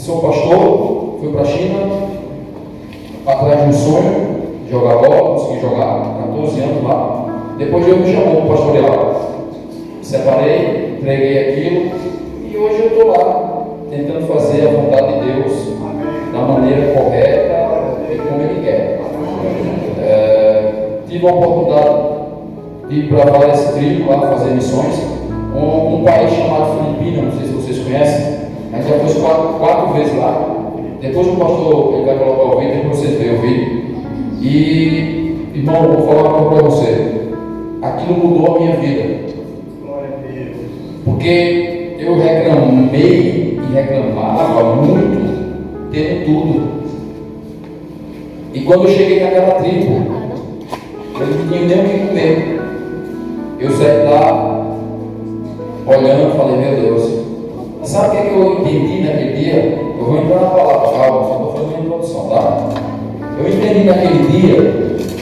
sou pastor, fui para a China, atrás de um sonho, jogar bola, consegui jogar, 14 anos lá. Depois Deus me chamou para o pastorear. Me separei, entreguei aquilo e hoje eu estou lá, tentando fazer a vontade de Deus da maneira correta e como Ele quer. Tive a oportunidade de ir para várias tribos lá fazer missões. Um país chamado Filipinas, não sei se vocês conhecem, mas já fui quatro vezes lá. Depois o pastor ele vai colocar o vídeo para vocês verem o vídeo. E, irmão, vou falar uma coisa para você. Aquilo mudou a minha vida. Porque eu reclamei e reclamava muito, tendo tudo. E quando eu cheguei naquela tribo, eu não tinha nem o que comer. Eu saí lá, olhando, falei, meu Deus. Sabe o que eu entendi naquele dia? Eu vou entrar na palavra, calma, só estou fazendo a introdução, tá? Eu entendi naquele dia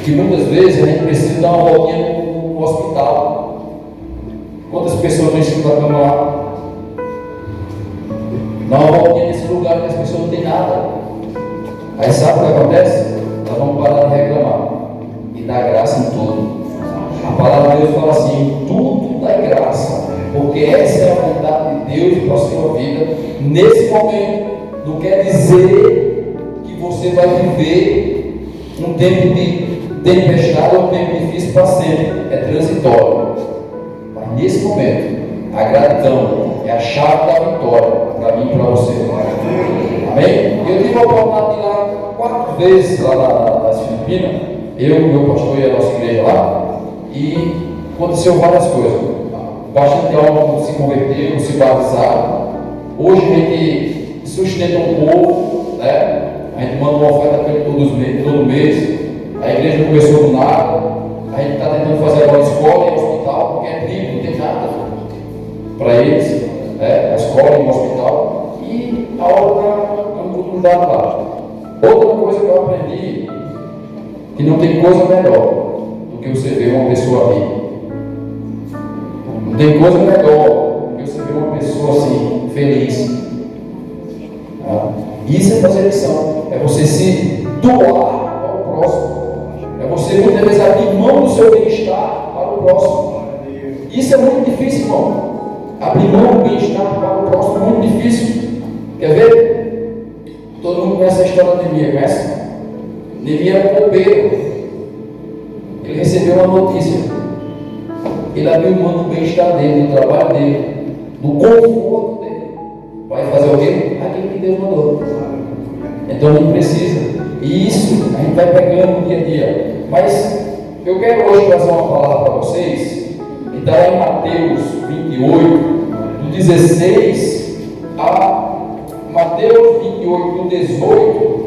que muitas vezes a gente precisa dar uma voltinha no hospital. Quantas pessoas estão em cima da cama lá? Dá uma voltinha nesse lugar que as pessoas não têm nada. Aí sabe o que acontece? Nós vamos parar de reclamar e dar graça em tudo. A palavra de Deus fala assim: tudo dá graça, porque essa é a vontade de Deus para a sua vida nesse momento. Não quer dizer que você vai viver um tempo de tempestade ou um tempo difícil para sempre. É transitório. Mas nesse momento, a gratidão é a chave da vitória para mim e para você. Amém? Eu tive a oportunidade de ir lá 4 vezes lá nas Filipinas. Eu, meu pastor e a nossa igreja lá. E aconteceu várias coisas. Bastante almas se converteram, se batizaram. Hoje a gente sustenta um povo, né? A gente manda uma oferta todo mês. A igreja começou do nada. A gente está tentando fazer agora escola e hospital, porque é tribo, não tem nada para eles, né? A escola e o hospital. E a obra está muito dada lá. Outra coisa que eu aprendi, que não tem coisa melhor do que você ver uma pessoa rir. Não tem coisa melhor do que você ver uma pessoa assim, feliz. Isso é fazer lição. É você se doar ao próximo. É você muitas vezes abrir mão do seu bem-estar para o próximo. Isso é muito difícil, irmão. Abrir mão do bem-estar para o próximo é muito difícil. Quer ver? Todo mundo conhece a história de Neemias, conhece? Neemias era um copeiro. Ele recebeu uma notícia. Ele abriu mão do bem-estar dele, do trabalho dele, do conforto dele. Vai fazer o quê? Aquilo que Deus mandou. Então a gente precisa. E isso a gente vai pegando no dia a dia. Mas eu quero hoje trazer uma palavra para vocês, que está lá em Mateus 28, do 16 a Mateus 28, do 18,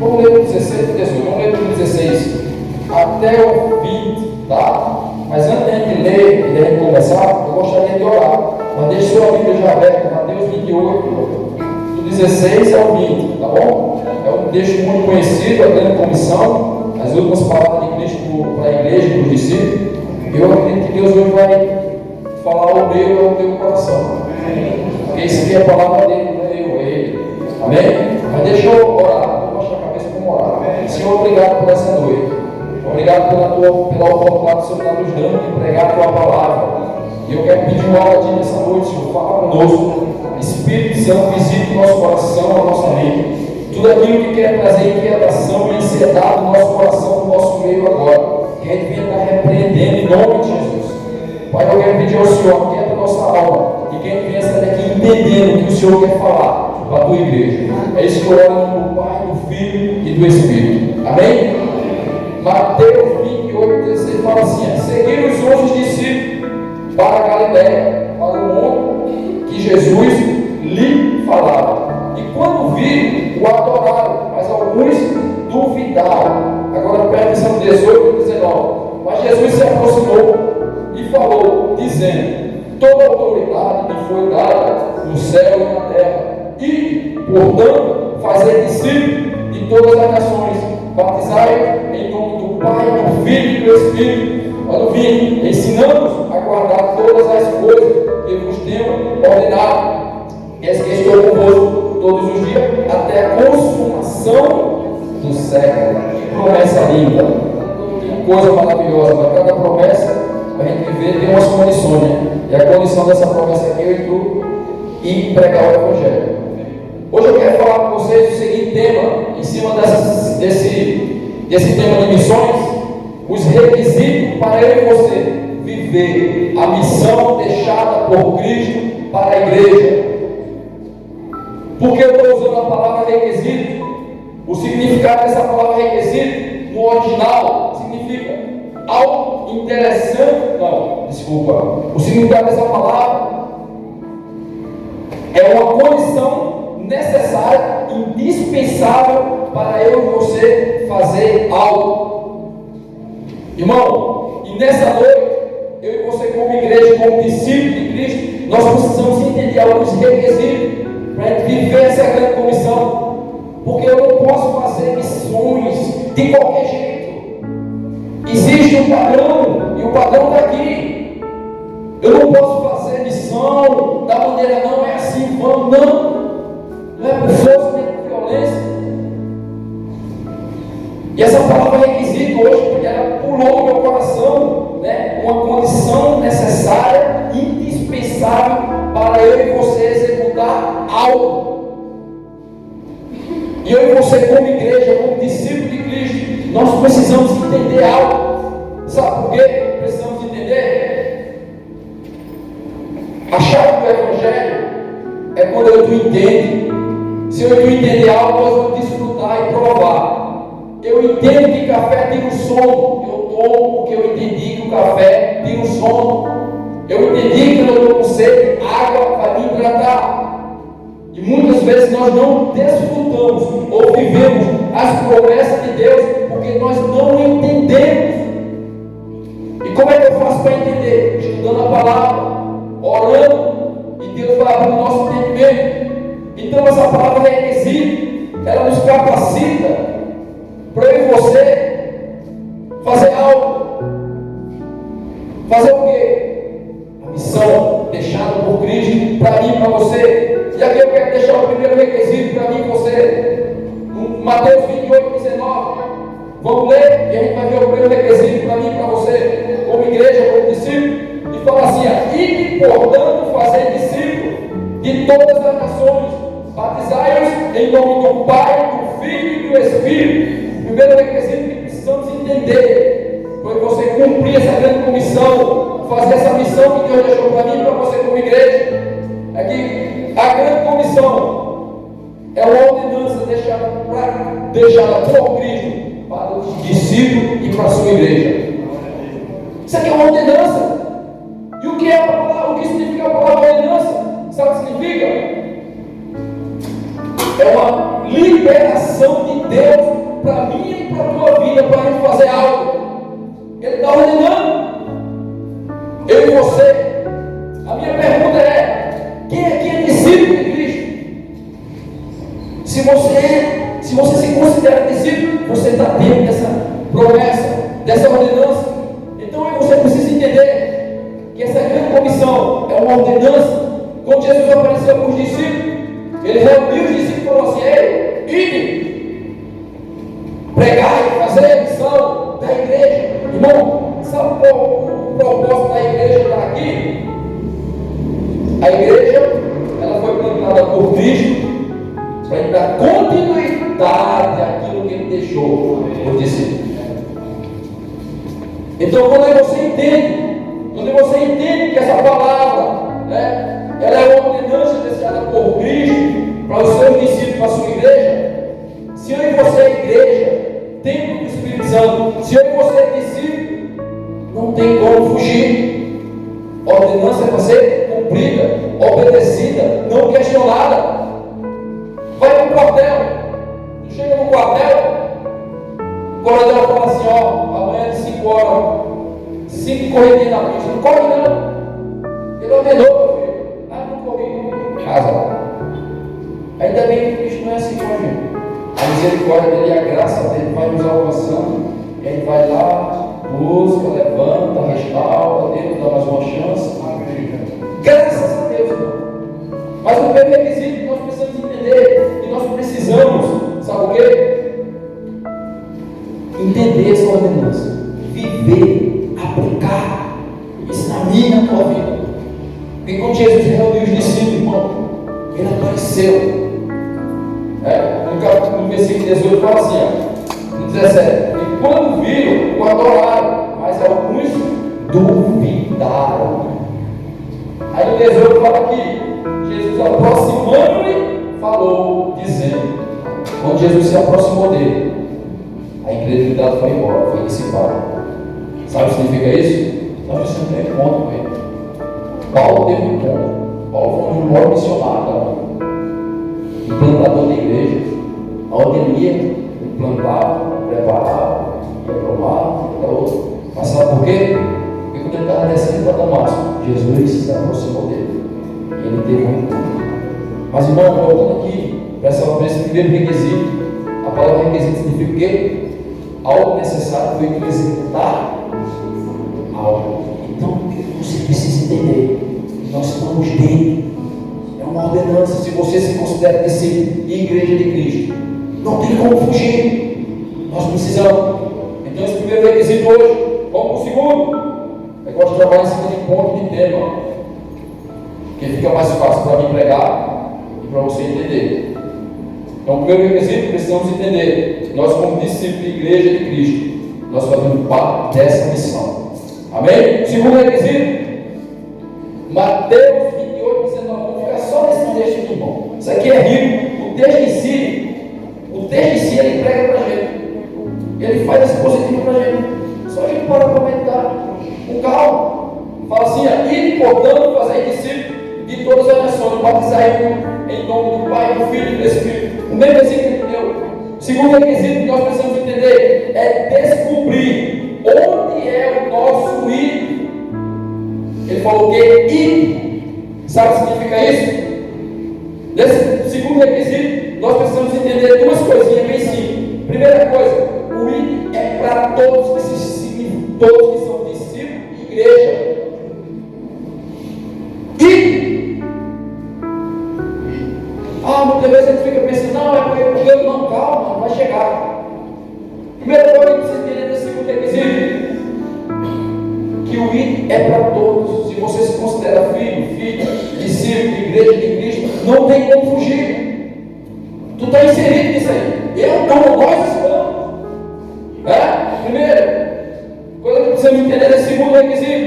vamos ler do 16 do 18, vamos ler do 16 até o 20, tá? Mas antes de a gente ler e de a gente começar, eu gostaria de orar. Mas deixe sua Bíblia já aberta, Mateus 28, do 16 ao 20, tá bom? É um texto muito conhecido, a grande comissão, as últimas palavras de Cristo para a igreja, para os discípulos. Eu acredito que Deus hoje vai falar ao meu e ao teu coração. Porque isso aqui é a palavra dele, não é eu, é ele. Amém? Mas deixa eu orar, vou baixar a cabeça para orar. Senhor, obrigado por essa noite. Obrigado pela oportunidade que o Senhor está nos dando de pregar a tua palavra. E eu quero pedir uma hora de nessa noite, Senhor, fala conosco. Espírito Santo, visite o nosso coração, a nossa mente. Tudo aquilo que quer trazer inquietação e ansiedade no nosso coração, no nosso meio agora. Que a gente venha estar repreendendo em nome de Jesus. Pai, eu quero pedir ao Senhor, aquieta a nossa alma. E que a gente venha sair daqui entendendo o que o Senhor quer falar para a tua igreja. É isso que eu oro no Pai, do Filho e do Espírito. Amém? Mateus 28, 16 fala assim: seguiram os 11 discípulos para a Galiléia, para o monte que Jesus lhe falava. E quando viram, o adoraram, mas alguns duvidaram. Agora presta atenção, 18 e 19. Mas Jesus se aproximou e falou, dizendo: toda autoridade me foi dada no céu e na terra. E, portanto, fazer discípulos de todas as nações, batizai em nome do Pai, do Filho e do Espírito. Olha, ensinamos a guardar todas as coisas que vos tenho ordenado. estou convosco todos os dias, até a consumação do século. Que promessa linda, que coisa maravilhosa. Para cada promessa, para a gente viver, tem umas condições, né? E a condição dessa promessa aqui, eu e tu, e pregar o Evangelho. Hoje eu quero falar com vocês o seguinte tema, em cima desse tema de missões, os requisitos para eu e você viver a missão deixada por Cristo para a igreja. Por que eu estou usando a palavra requisito? O significado dessa palavra requisito, no original, significa algo interessante. Não, desculpa. O significado dessa palavra é uma condição necessária, indispensável para eu e você fazer algo. Irmão, e nessa noite, eu e você como igreja, como discípulo de Cristo, nós precisamos entender alguns requisitos para a gente viver essa grande comissão. Porque eu não posso fazer missões de qualquer jeito. Existe um padrão, e o padrão está aqui. Eu não posso fazer missão da maneira, não é assim, vamos, não. Não é por força nem por violência. E essa palavra requisito hoje, ela pulou no meu coração, né? Uma condição necessária, indispensável para eu e você executar algo. E eu e você como igreja, como discípulo de Cristo, nós precisamos entender algo. Sabe por quê? Precisamos entender. A chave do Evangelho é quando eu tu entendo. Se eu tu entender algo, nós vamos desfrutar e provar. Eu entendo que café tira o sono. Eu tomo porque eu entendi que o café tira o sono. Eu entendi que quando eu estou com sede, água vai me hidratar. E muitas vezes nós não desfrutamos ou vivemos as promessas de Deus porque nós não entendemos. E como é que eu faço para entender? Estudando a palavra, orando, e Deus vai abrir o nosso entendimento. Então essa palavra é requisito, ela nos capacita para eu e você fazer algo. Fazer o quê? A missão deixada por Cristo para mim e para você. E aqui eu quero deixar o primeiro requisito para mim e você. Mateus 28, 19. Vamos ler e a gente vai ver o primeiro requisito para mim e para você, como igreja, como discípulo. E fala assim: e portanto fazer discípulos de todas as nações, batizai-os em nome do Pai, do Filho e do Espírito. O primeiro requisito que precisamos entender foi você cumprir essa grande comissão, fazer essa missão que Deus deixou para mim e para você como igreja. É que a grande comissão é uma ordenança deixada por Cristo para os discípulos e para a sua igreja. Isso aqui é uma ordenança. E o que é a palavra? O que significa a palavra ordenança? Sabe o que significa? É uma liberação de Deus para mim e para a tua vida, para a gente fazer algo. Ele está ordenando. Eu e você. A minha pergunta é: quem aqui é discípulo de Cristo? Se você se considera discípulo, você está dentro dessa promessa, dessa ordenança. Então você precisa entender que essa grande comissão é uma ordenança. Quando Jesus apareceu para os discípulos, ele reuniu os discípulos e falou assim: ei, ide, pregai, fazer a missão da igreja. Irmão, sabe qual o propósito da igreja estar aqui? A igreja, ela foi plantada por Cristo para ele dar continuidade àquilo que ele deixou por discípulos. Então, quando você entende que essa palavra, né, ela é uma ordenança deixada por Cristo para os seus discípulos, para a sua igreja. Se eu e você é igreja, templo do Espírito Santo, se eu e você é discípulo, não tem como fugir. A ordenança é para ser cumprida, obedecida, não questionada. Vai no quartel, tu chega no quartel, o coronel fala assim: ó, amanhã de 5 horas, 5 corridinhas na pista, não corre não. Ele ordenou, meu filho. Ah, não corri. Casa. Ainda bem que Cristo não é assim com a gente. A misericórdia dele e a graça dele vai nos alcançando. E a gente vai lá, busca, levanta, restaura, Deus dá mais uma chance. Graças a Deus, irmão. Mas o primeiro requisito que nós precisamos entender, que nós precisamos, sabe o quê? Entender essa ordenança, viver, aplicar isso na minha e na tua vida. Porque quando Jesus reuniu os discípulos, irmão, ele apareceu. No versículo 18 fala assim, no 17: e quando viram, o adoraram, mas alguns duvidaram. Aí no 18 fala que Jesus, aproximando-lhe, falou, dizendo, quando Jesus se aproximou dele, a incredulidade foi embora, foi dissipada. Sabe o que significa isso? Nós precisamos ter encontro com ele. Paulo teve um encontro. Paulo foi um maior missionário, implantador da igreja, onde ele ia, implantava, preparava, ia para um lado, ia para outro. Mas sabe por quê? Porque quando ele estava descendo para Damasco, Jesus se aproximou dele. E ele teve um encontro. Mas irmão, voltando aqui, para esse primeiro requisito, a palavra requisito significa o quê? Algo necessário foi que executar algo. Então, você precisa entender que nós estamos dentro. É uma ordenança. Se você se considera discípulo e igreja de Cristo, não tem como fugir. Nós precisamos. Então, esse primeiro requisito hoje. Vamos para o segundo. Eu gosto de trabalhar em cima de ponto de tema, porque fica mais fácil para mim pregar e para você entender. Então, o primeiro requisito, precisamos entender: nós, como discípulos de igreja de Cristo, nós fazemos parte dessa missão. Amém? O segundo requisito, Mateus 28, 19. Vamos ficar só nesse texto aqui, irmão. Isso aqui é rico. O texto em si, ele prega para a gente. Ele faz esse positivo para a gente. Só a gente para comentar com calma. Fala assim: e portanto, fazer discípulos de todas as nações, batizar em nome do Pai, do Filho e do Espírito. O mesmo versículo que deu. O segundo requisito que nós precisamos entender é descobrir onde é o nosso ídolo. Ele falou que ídolo. Sabe o que significa isso? Nesse segundo requisito, nós precisamos entender duas coisinhas bem simples. Primeira coisa, o ídolo é para todos que são discípulos de igreja. Ídolo. Muitas vezes a gente fica pensando, não, é porque Deus não, calma, não vai chegar. Primeira coisa que você entender nesse segundo requisito, que o ídolo é para todos. Se você se considera filho, discípulo, igreja de Cristo, não tem como fugir. Tu está inserido nisso aí. Nós estamos. Primeiro, coisa que precisamos entender nesse segundo requisito,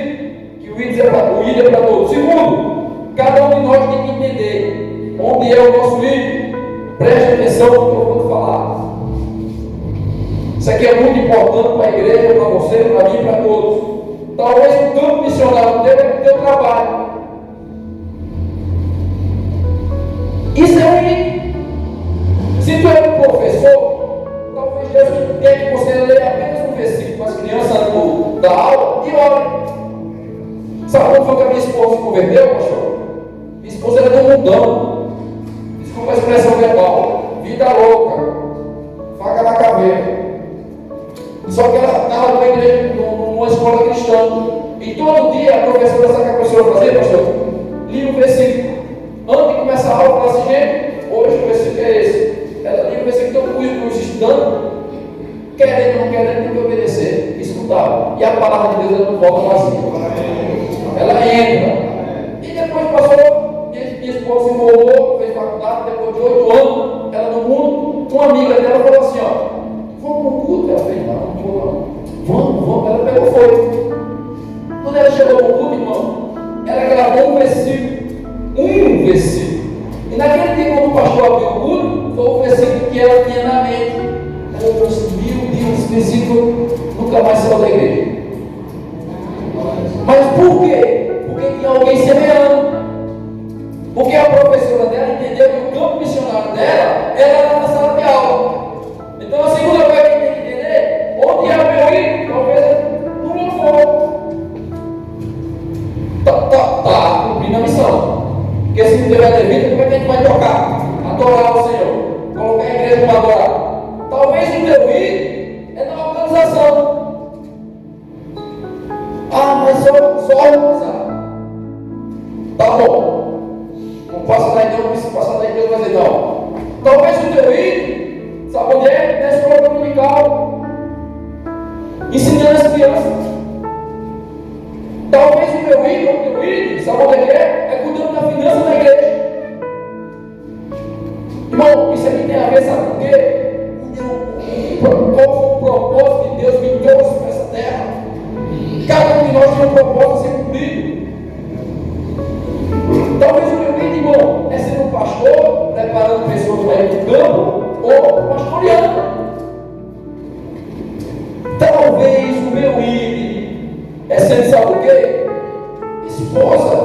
que o ídolo é para todos. Segundo, cada um de nós tem que entender onde é o nosso ídolo. Preste atenção no que eu vou te falar. Isso aqui é muito importante para a igreja, para você, para mim e para todos. Talvez o campo missionário teu é o teu trabalho. Isso é um ídolo. Se tu é um professor, talvez Deus quer que você leia apenas um versículo com as crianças da aula e ore. Sabe quando foi que a minha esposa se converteu, pastor? Minha esposa era do mundão. Desculpa a expressão verbal. Vida louca. Faca na caveira. Só que ela estava numa igreja, numa escola cristã. E todo dia a professora, sabe o que a professora fazia, pastor? Lia um versículo. Antes de começar a aula, falava assim: gente, hoje o versículo é esse. Ela lia o versículo, então os estudando, querendo ou não querendo, tem que obedecer. Escutava. E a palavra de Deus ela não volta vazia. Ela entra. E depois passou, minha esposa se formou, fez faculdade, depois de 8 anos, ela no mundo, uma amiga dela falou assim: vamos para o culto? Ela fez: não vou não. Vamos. Ela pegou fogo. Quando ela chegou no culto, irmão, ela gravou um versículo. E naquele dia, quando o pastor abriu o culto, foi o versículo que ela tinha na mente. Ela falou assim: meu Deus, esse versículo nunca mais saiu da igreja. Mas por quê? Porque tinha alguém semeando. Porque a professora dela entendeu que o campo missionário dela era na sala de aula. Então a segunda coisa que tem que entender, onde é o meu ídolo? Talvez no louvor. Tá cumprindo a missão. Porque se não tiver devido, como é que a gente vai tocar? Adorar o Senhor. Colocar a igreja para adorar. Talvez o meu ídolo é na organização. Mas só organizar. Tá bom. Não posso dar então o pastor da igreja vai dizer, não. Talvez o teu ídolo, sabe onde é? Na escola dominical, ensinando as crianças. Talvez o teu ídolo, sabe onde é? É cuidando da finança da igreja. Irmão, isso aqui tem a ver, sabe por quê? Qual foi o propósito de Deus me trouxe para essa terra? Cada um de nós tem um propósito a ser cumprido. Talvez o meu ídolo, irmão, é ser um pastor, preparando pessoas para ir para o campo, ou pastoreando. Talvez o meu ídolo é ser, sabe o quê? Esposa,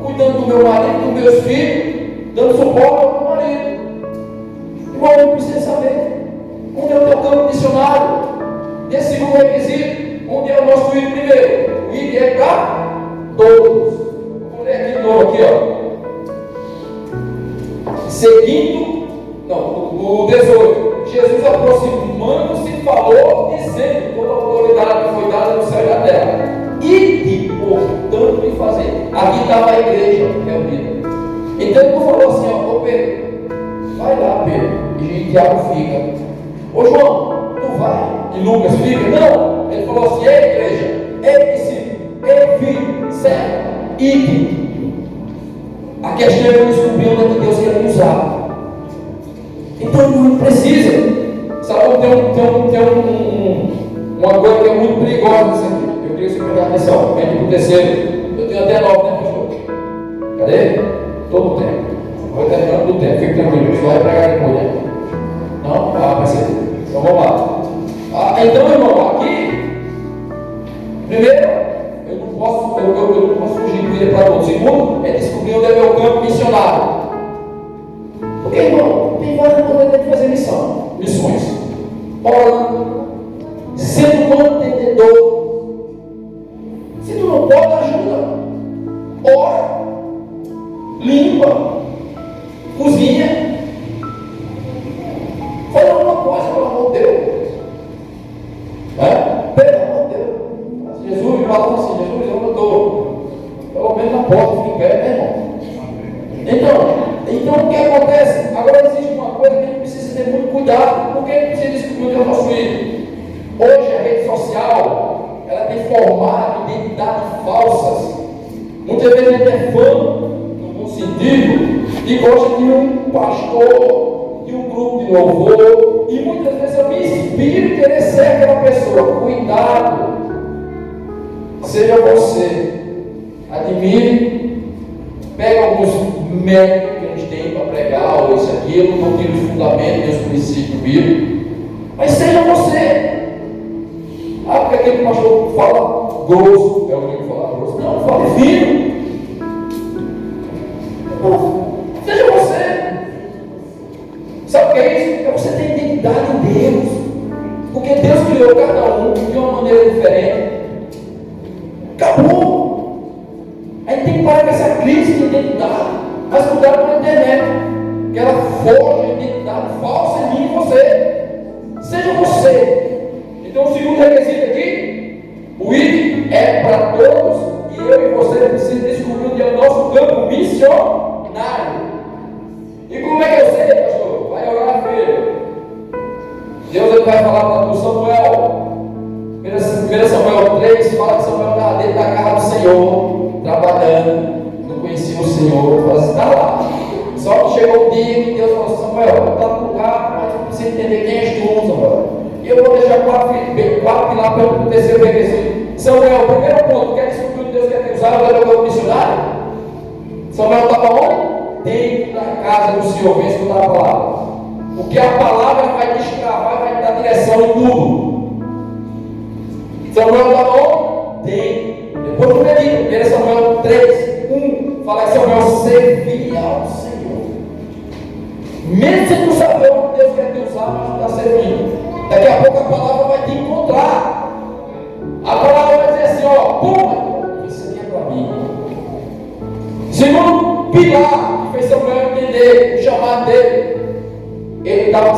cuidando do meu marido, dos meus filhos, dando suporte ao meu marido. Irmão, eu preciso saber onde é o teu campo missionário. Esse segundo requisito, onde é o nosso ídolo primeiro? O ídolo é para todos. Vou ler aqui de novo, aqui, ó. Seguindo, o 18. Jesus aproximando-se falou, dizendo: toda a autoridade foi dada no céu e na terra. E, portanto, de fazer. Aqui estava a igreja reunida. Então ele falou assim: ó, Pedro, vai lá, Pedro. E Tiago fica. Ô João, tu vai. E Lucas fica. Não. Ele falou assim: ei, igreja, ei, discípulo, ei, filho, servo, ide. A questão é descobrir onde é que Deus quer me usar. Então não precisa. Sabe, tem uma coisa que é muito perigosa nisso aqui. Eu queria que você preste atenção. Vem para o terceiro. Eu tenho até 9, né, pastor? Cadê? Todo o tempo. Vou terminando do tempo. Fique tranquilo. Só vai pregar depois, né? Não? Ah, vai ser. Então vamos lá. Então, irmão, aqui, primeiro, eu não posso fugir de vida para todos. Segundo, é descobrir onde é meu campo missionário. Porque, irmão, tem várias maneiras de fazer missões. Orando, sendo mantenedor. Se tu não pode, ajuda. Ora, limpa, cozinha. Faz alguma coisa, pelo amor de Deus. Pelo amor de Deus. Jesus me falou assim: Jesus, eu não estou, pelo menos na porta, fica em pé, né, irmão? Então o que acontece? Agora existe uma coisa que a gente precisa ter muito cuidado, porque a gente precisa descobrir o que é o nosso ídolo. Hoje a rede social, ela tem formado identidades falsas. Muitas vezes a gente é fã, no bom sentido, e gosta de um pastor, de um grupo de louvor, e muitas vezes eu me inspiro em querer ser aquela pessoa. Cuidado, seja você. Admire, pega alguns métodos que a gente tem para pregar, ou isso, aquilo, não tira os fundamentos, os princípios bíblicos, mas seja você. Porque aquele pastor fala grosso, é o que fala grosso. Não, fale fino. Seja você. Sabe o que é isso? É você ter identidade em Deus. Porque Deus criou cada um de uma maneira diferente. Acabou. A gente tem que parar com essa crise de identidade. Mas cuidado com a internet, que ela forja a identidade falsa em mim e você. Seja você. Então, o segundo requisito aqui, o ID é para todos, e eu e você precisamos descobrir onde é o nosso campo missionário. E como é que eu sei, pastor? Vai orar, filho. Deus ele vai falar para o Samuel. 1 Samuel 3 fala que Samuel estava dentro da casa do Senhor, trabalhando, não conhecia o Senhor, fala assim: está lá. Só que chegou o dia que Deus falou: Samuel, está no lugar, mas eu preciso entender quem és tu, Samuel. E eu vou deixar 4 pilar para o terceiro requisito. Samuel, primeiro ponto, quer descobrir o que Deus quer te usar para o missionário? Samuel estava onde? Dentro da casa do Senhor. Vem escutar a palavra. Porque a palavra vai destravar, vai dar direção em tudo. Samuel estava onde? Dentro. Depois do medito, 1 Samuel 3, 1, fala que Samuel servia ao Senhor. Mesmo sem tu saber o que Deus quer te usar, mas tu está servindo. Daqui a pouco a palavra vai te encontrar. A palavra vai dizer assim: ó, pum, isso aqui é para mim. Segundo pilar que fez Samuel entender o chamado dele, ele estava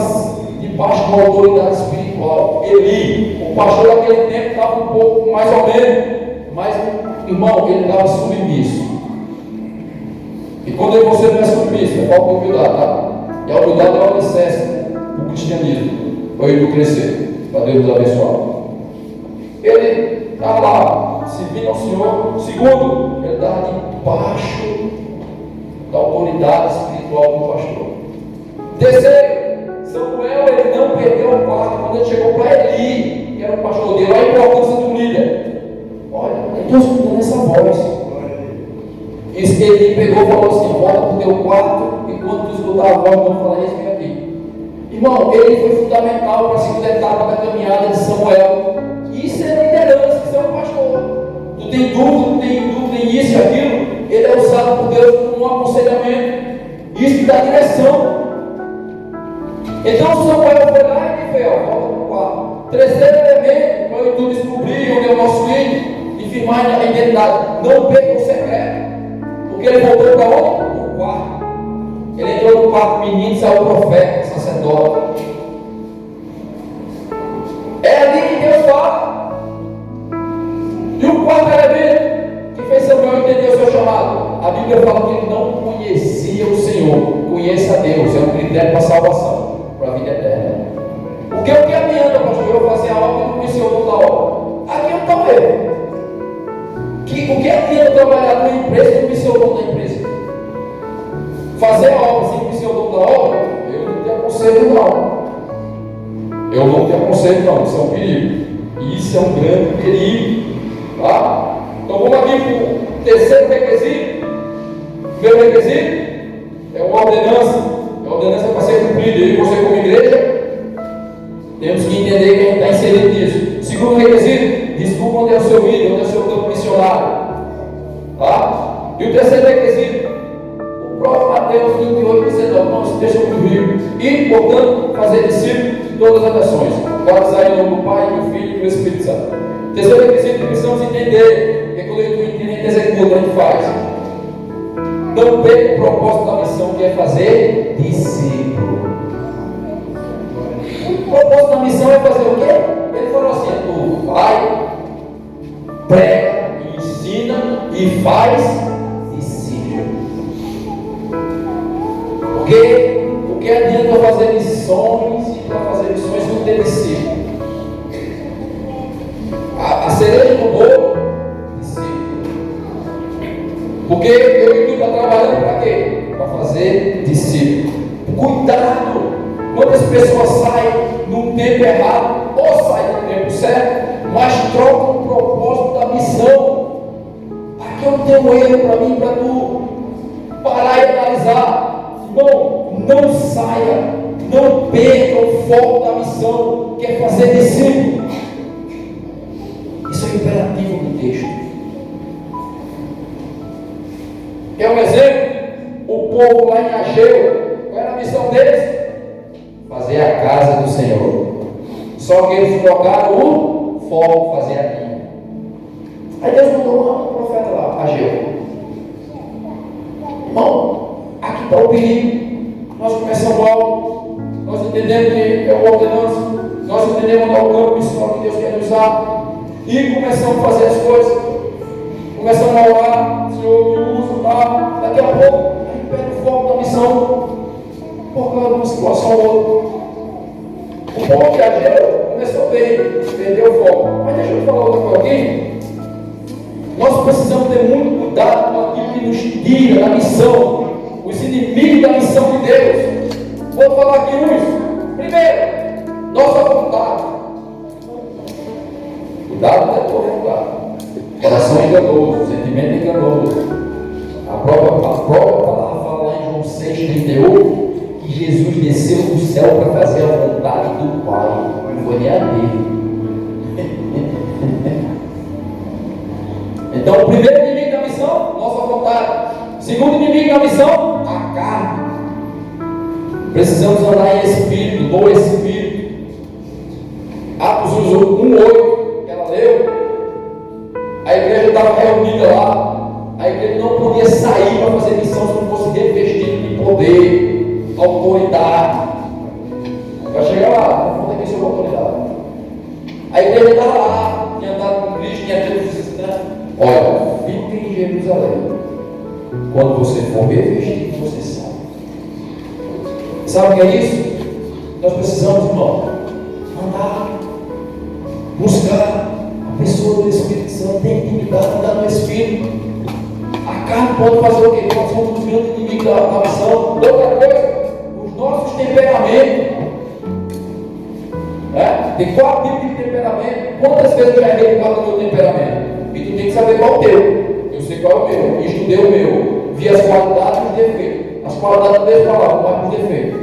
debaixo de uma autoridade espiritual. Eli, o pastor daquele tempo, estava um pouco mais ou menos, mas, irmão, ele estava submisso. E quando você não é submisso, é falta de humildade, tá? E a humildade é uma licença para o cristianismo, para ele crescer, para Deus nos abençoar. Ele estava lá, servindo ao Senhor. Segundo, ele estava debaixo da autoridade espiritual do pastor. Terceiro, Samuel, ele não perdeu o quarto. Quando ele chegou para Eli, que era o pastor dele, olha a importância do líder. Olha, eu estou escutando essa voz. Ele pegou e falou assim: volta para o teu quarto, e quando tu escutar a voz, não falar isso, vem aqui. Irmão, ele foi fundamental para a segunda etapa da caminhada de Samuel. Isso é liderança, isso é um pastor. Tu tem dúvida em isso e aquilo, ele é usado por Deus como um aconselhamento. Isso que dá direção. Então Samuel foi lá e fez: volta para o quarto. Terceiro elemento, para tu descobrir onde é o nosso filho e firmar a identidade. Não perca o secreto. Porque ele voltou para onde? No quarto. Ele entrou no quarto menino, saiu o profeta, sacerdote. É ali que Deus fala. E o quarto elemento que fez Samuel entender o seu chamado. A Bíblia fala que ele não conhecia o Senhor. Conheça a Deus, é um critério para a salvação, para a vida eterna. Porque o que adianta, pastor, eu fazer a obra e não conhecer o dono da obra? Aqui eu estou vendo. O que adianta trabalhar numa empresa e não conhecer o dono da empresa? Fazer a obra sem conhecer o dono da obra, eu não te aconselho não. Eu não te aconselho não, isso é um perigo. Isso é um grande perigo. Tá? Então vamos aqui para o terceiro requisito. O primeiro requisito é uma ordenança. A ordenança é para ser cumprida. Eu e você como igreja temos que entender que a gente está inserido nisso. Segundo requisito, desculpa onde é o seu ídolo, onde é o seu campo missionário. Tá? E o terceiro requisito, o próprio Mateus 28, 19, não se deixa comigo. E, portanto, fazer discípulos de todas as nações. Batizar em nome do Pai, do Filho e do Espírito Santo. Terceiro requisito que precisamos entender, que quando a gente entende, a gente executa, a gente faz. Não perca o propósito da missão, que é fazer discípulo. O propósito da missão é fazer o quê? Ele falou assim: tu vai, prega, ensina e faz discípulo. Porque o que adianta fazer missões e para fazer missões não ter discípulo? A cereja do bolo, discípulo. Porque eu e tu está trabalhando para quê? Para fazer discípulo. Cuidado! Quantas pessoas saem num tempo errado, ou saem no tempo certo, mas trocam o propósito da missão. Aqui eu tenho um erro para mim, para tu parar e analisar. Irmão, não saia, não perca o foco da missão, que é fazer discípulo. Isso é imperativo no texto. É um exemplo. O povo lá em Ageu, qual era a missão deles? Fazer a casa do Senhor. Só que eles trocaram o foco, fazer a minha. Aí Deus mandou um profeta lá, Ageu. Irmão, aqui está o perigo. Nós começamos algo, nós entendemos que é uma ordenança, nós entendemos onde é o campo missionário que Deus quer usar, e começamos a fazer as coisas, começamos a orar, Senhor, me usa, tá? Daqui a pouco, a gente perde o foco da missão, por causa de uma situação ou outra. O povo de Ageu começou bem, perdeu o foco. Mas deixa eu falar outra coisa aqui. Nós precisamos ter muito cuidado com aquilo que nos tira da missão, os inimigos da missão de Deus. Vou falar aqui uns. Primeiro, nossa vontade. Cuidado, não é tua vontade. Coração enganoso, sentimento enganoso. A própria palavra fala lá em João 6,38 que Jesus desceu do céu para fazer a vontade do Pai. Não foi nem a dele. Então, o primeiro inimigo da missão, nossa vontade. Segundo inimigo da missão, a carne. Precisamos andar em espírito, no espírito. Atos 1:8, que ela leu. A igreja estava reunida lá. A igreja não podia sair para fazer missão se não fosse revestido de poder, autoridade. Vai chegar lá, não pode ter sua autoridade. A igreja estava lá, tinha andado com Cristo, tinha tido. Olha, fica em Jerusalém. Quando você for revestido, você sabe. Sabe o que é isso? Nós precisamos, irmão, andar, buscar a pessoa do Espírito Santo, ter intimidade, andar no Espírito. A carne pode fazer o quê? Nós somos os grandes inimigos da missão. Outra coisa, os nossos temperamentos. Tem 4 tipos de temperamento. Quantas vezes eu já errei por causa do meu temperamento? E tu tem que saber qual é o teu. Eu sei qual é o meu. Estudei o meu. Vi as qualidades e os defeitos. As qualidades não deixo para lá, não vai para os defeitos.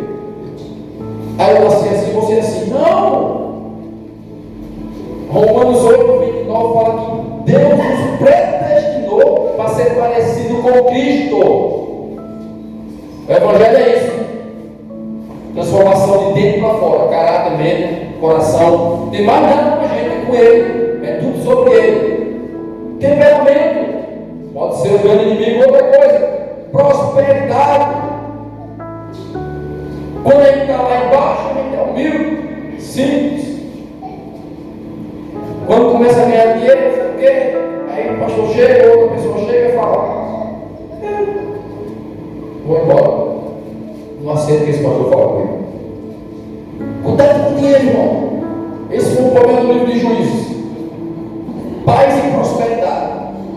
Aí eu nasci assim, você assim. Não! Romanos 8:29 fala que Deus nos predestinou para ser parecido com Cristo. O Evangelho é isso. Transformação de dentro para fora. Caráter, mente, coração. Não tem mais nada com a gente, é com Ele. É tudo sobre Ele. Temperamento. Pode ser um grande inimigo ou outra coisa. Prosperidade. Quando a gente está lá embaixo, a gente é humilde, simples. Quando começa a ganhar dinheiro, o quê? Aí o pastor chega, outra pessoa chega e fala: vou embora. Não aceito que esse pastor fale comigo. Cuidado com o dinheiro, irmão. Esse foi o problema do livro de Juízes. Paz e prosperidade.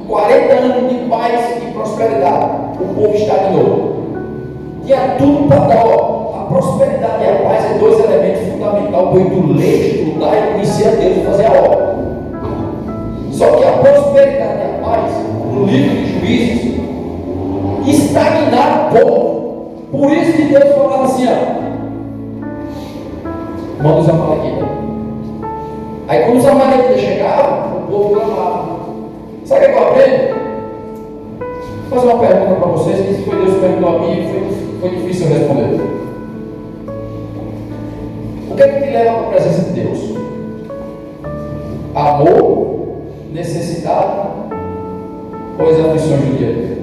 40 anos de paz e prosperidade. O povo estagnou. Tinha tudo para dar. A prosperidade e a paz são 2 elementos fundamentais para o ler, estudar e conhecer a Deus e fazer a obra. Só que a prosperidade e a paz, no livro de Juízes, estagnaram o povo. Por isso que Deus falava assim: manda os amalequitas. Aí quando os amalequitas chegavam, o povo clamava. Sabe o que eu aprendo? Vou fazer uma pergunta para vocês, que foi Deus que perguntou a mim e foi difícil eu responder. O que é que te leva para a presença de Deus? Amor, necessidade ou as aflições do dia a dia?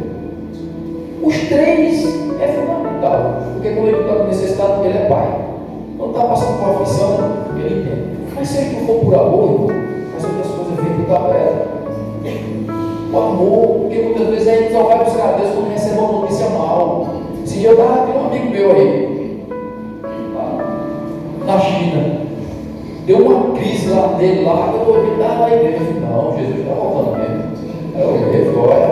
Os 3 é fundamental, porque quando ele está com necessidade, ele é pai. Quando está passando por aflição, ele entende. Mas se ele não for por amor, as outras coisas vêm por tabela. O amor, porque muitas vezes a gente só vai buscar a Deus quando recebe uma notícia mal. Esse dia eu estava, tem um amigo meu aí, na China, deu uma crise lá dele, lá, eu ouvi, estava na igreja. Não, Jesus está voltando mesmo. Aí eu olhei, falei: olha.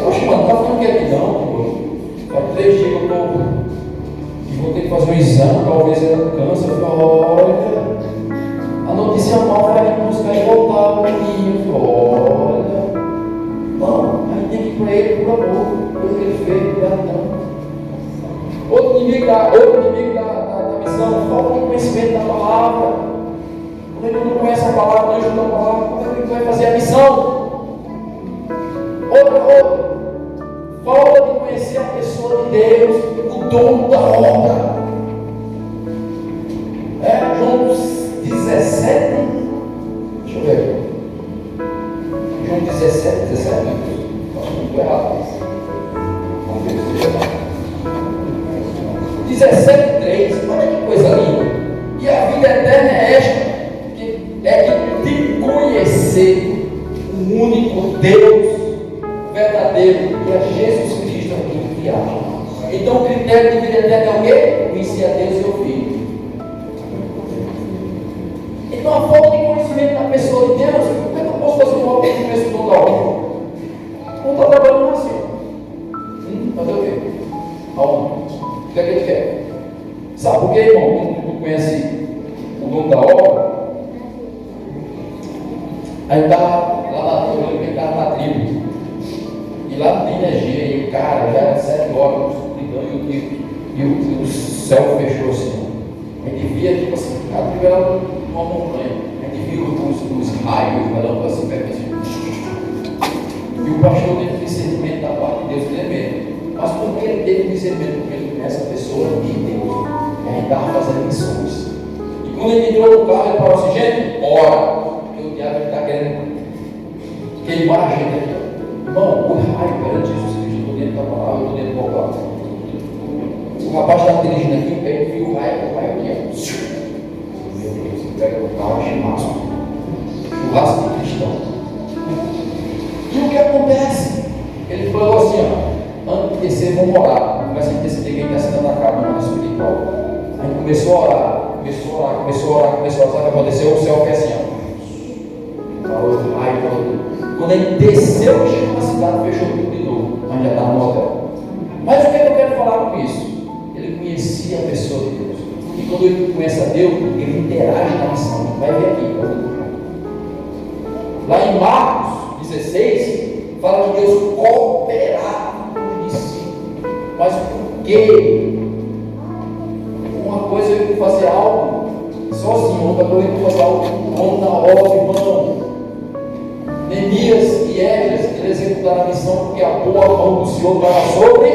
Poxa, mano, não está falando que é aqui não. Faz 3 dias que eu estou. E vou ter que fazer um exame, talvez era câncer. Eu falei: olha. A notícia mal vai me buscar e voltar para mim. Eu falei: olha. Não, a gente tem que ir para ele por amor, pelo que ele fez, por gratidão. Outro inimigo da missão, falta de conhecimento da palavra. Quando ele não conhece a palavra, não ajuda a palavra, como é que ele vai fazer a missão? Outra, falta de conhecer a pessoa de Deus, o dono da obra. João 17, deixa eu ver. João 17, acho que estou errado. Vamos ver se eu errado. 17:3, olha que coisa linda. E a vida eterna é esta, que te conhecer o único Deus verdadeiro, que é Jesus Cristo aqui que age. Então o critério de vida eterna é o quê? Conhecer a Deus e o Filho. Então a falta de conhecimento da pessoa de Deus, como é que eu posso fazer uma obra que conheço o dom da obra? Não está trabalhando assim. Fazer o quê? Aonde? O que é que ele quer? Sabe por quê, irmão? Tu conhece o dom da obra? Aí estava lá na tribo, ele estava na tribo. E lá não tem energia, e cara, já era 7 horas, e o céu fechou assim. A gente via, tipo assim, a tribo era uma montanha. A gente via os raios, relâmpagos assim, perto assim. E o pastor teve discernimento da parte de Deus tremendo. Mas por que ele teve discernimento? Porque ele conhece a pessoa de Deus. E a gente estava fazendo missões. E quando ele entrou no carro, ele falou assim: gente, bora! Porque o diabo está querendo queimar a gente aqui. Irmão, o raio perante Jesus Cristo, eu estou dentro da palavra, eu estou dentro do palavra. O rapaz estava dirigindo aqui, ele viu o raio aqui. Meu Deus, ele pega o carro e churrasco. Churrasco de cristão. E o que acontece? Ele falou assim: a orar. Começa a perceber que ele está sendo atacado no mundo espiritual. A gente começou a orar, começou a orar. Sabe o que aconteceu? O céu fez assim, ó. Falou, ai, quando ele desceu e chegou na cidade, fechou tudo de novo. Mas já estava no hotel. Mas o que eu quero falar com isso? Ele conhecia a pessoa de Deus. E quando ele conhece a Deus, ele interage na missão. Vai ver aqui. Lá em Marcos 16, fala que Deus cooperava com os discípulos. Mas por quê? Uma coisa é ele fazer algo sozinho, outra coisa é ele fazer algo na obra, irmão. Neemias e Esdras, eles executaram a missão porque a boa mão do Senhor estava sobre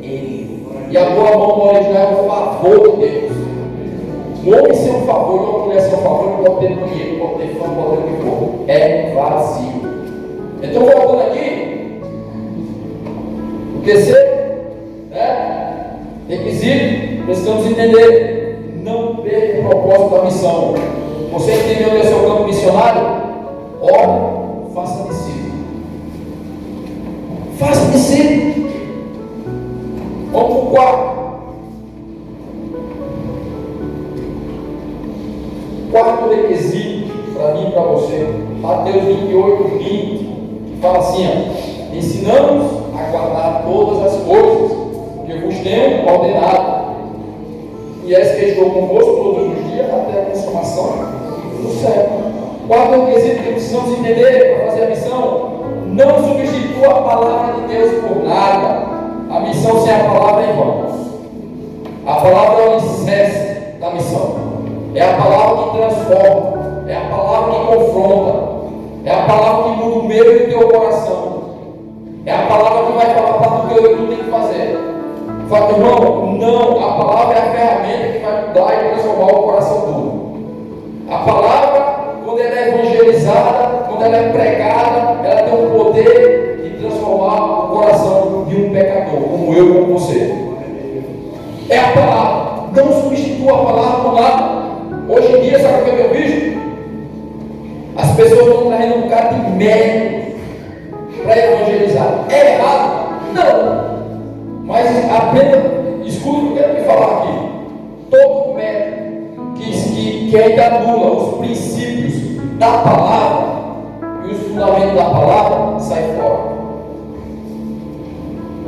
ele. E a boa mão do original é o favor de Deus. Um homem sem um favor, uma mulher sem um favor, não pode ter dinheiro, não pode ter fama, não pode ter o que for. É vazio. Então, voltando aqui, o terceiro requisito, precisamos entender: não perca o propósito da missão. Você entendeu onde é seu campo missionário? Ora, faça discípulo. Faça discípulo. Vamos para o quarto. Quarto requisito para mim e para você, Mateus 28, 20, que fala assim: ó, ensinamos a guardar todas as coisas que vos tenho ordenado, e és que estou convosco todos os dias até a consumação do século. Quarto requisito que precisamos entender para fazer a missão: não substitua a palavra de Deus por nada. A missão sem a palavra é vã. A palavra é o alicerce da missão. É a palavra que transforma, é a palavra que confronta, é a palavra que muda o medo do teu coração, é a palavra que vai falar para tu o que tu tem que fazer. Fala, irmão, não, a palavra é a ferramenta que vai mudar e transformar o coração do. A palavra, quando ela é evangelizada, quando ela é pregada, ela tem o poder de transformar o coração de um pecador, como eu, como você. É a palavra. Não substitua a palavra por nada. Hoje em dia, sabe o que eu vejo? As pessoas estão trazendo um bocado de mérito para evangelizar. É errado? Não. Mas apenas, escuta o que eu quero te falar aqui. Todo método que ainda anula os princípios da palavra e os fundamentos da palavra, sai fora.